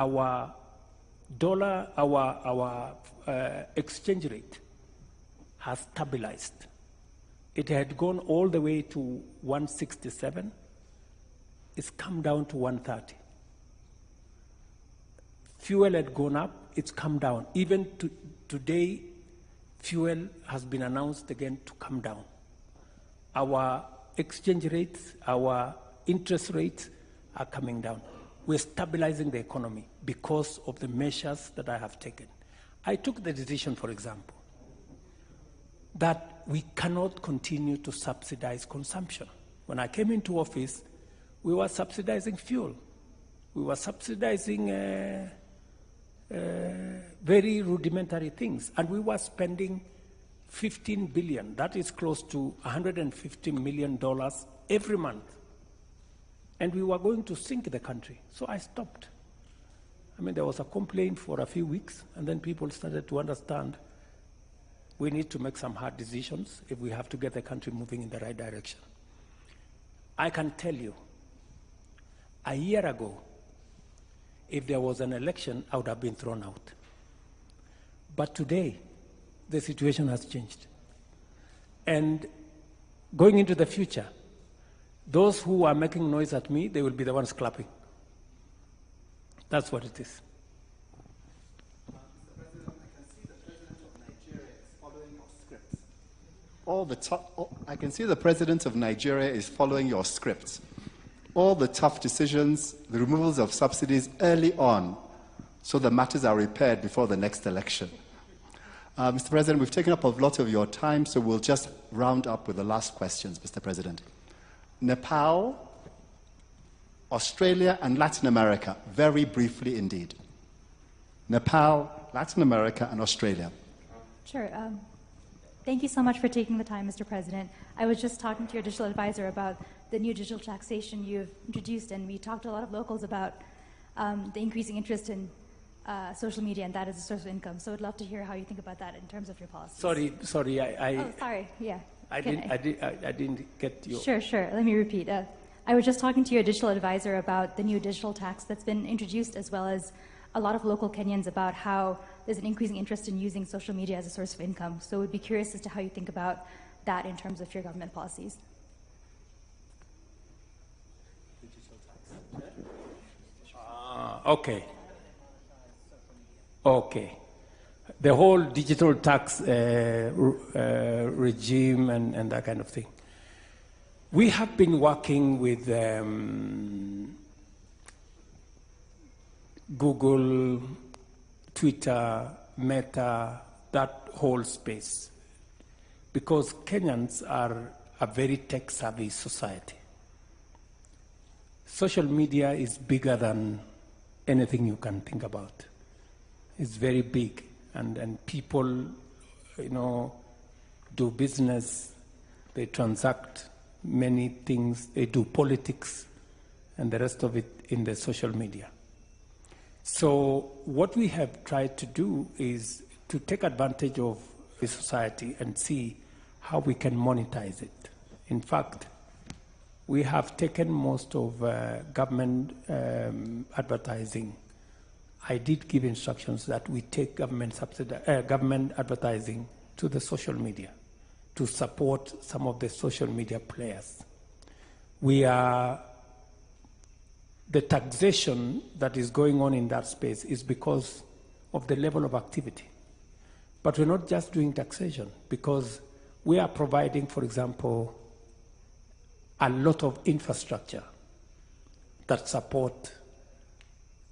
our dollar, our exchange rate has stabilized. It had gone all the way to 167. It's come down to 130. Fuel had gone up, it's come down. Even today, fuel has been announced again to come down. Our exchange rates, our interest rates are coming down. We're stabilizing the economy because of the measures that I have taken. I took the decision, for example, that we cannot continue to subsidize consumption. When I came into office, we were subsidizing fuel. We were subsidizing very rudimentary things, and we were spending 15 billion, that is close to $150 million every month. And we were going to sink the country. So I stopped. I mean, there was a complaint for a few weeks, and then people started to understand we need to make some hard decisions if we have to get the country moving in the right direction. I can tell you, a year ago, if there was an election, I would have been thrown out. But today, the situation has changed. And going into the future, those who are making noise at me, they will be the ones clapping. That's what it is. I can see the President of Nigeria is following your script. All the tough decisions, the removals of subsidies early on, so the matters are repaired before the next election. Mr. President, we've taken up a lot of your time, so we'll just round up with the last questions, Mr. President. Nepal, Australia, and Latin America, very briefly indeed. Nepal, Latin America, and Australia. Sure. Thank you so much for taking the time, Mr. President. I was just talking to your digital advisor about the new digital taxation you've introduced, and we talked to a lot of locals about the increasing interest in social media, and that as a source of income. So I'd love to hear how you think about that in terms of your policies. Sorry, Oh, sorry, yeah. I didn't get you. Sure. Let me repeat. I was just talking to your digital advisor about the new digital tax that's been introduced, as well as a lot of local Kenyans about how there's an increasing interest in using social media as a source of income. So we'd be curious as to how you think about that in terms of your government policies. Okay. The whole digital tax regime and that kind of thing. We have been working with Google, Twitter, Meta, that whole space, because Kenyans are a very tech-savvy society. Social media is bigger than anything you can think about. It's very big, and people, do business, they transact many things, they do politics, and the rest of it in the social media. So what we have tried to do is to take advantage of the society and see how we can monetize it. In fact, we have taken most of government advertising. I did give instructions that we take government advertising to the social media to support some of the social media players. The taxation that is going on in that space is because of the level of activity. But we're not just doing taxation, because we are providing, for example, a lot of infrastructure that support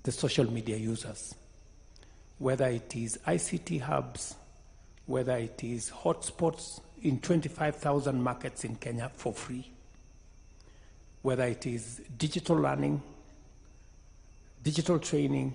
the social media users, whether it is ICT hubs, whether it is hotspots in 25,000 markets in Kenya for free, whether it is digital learning, digital training,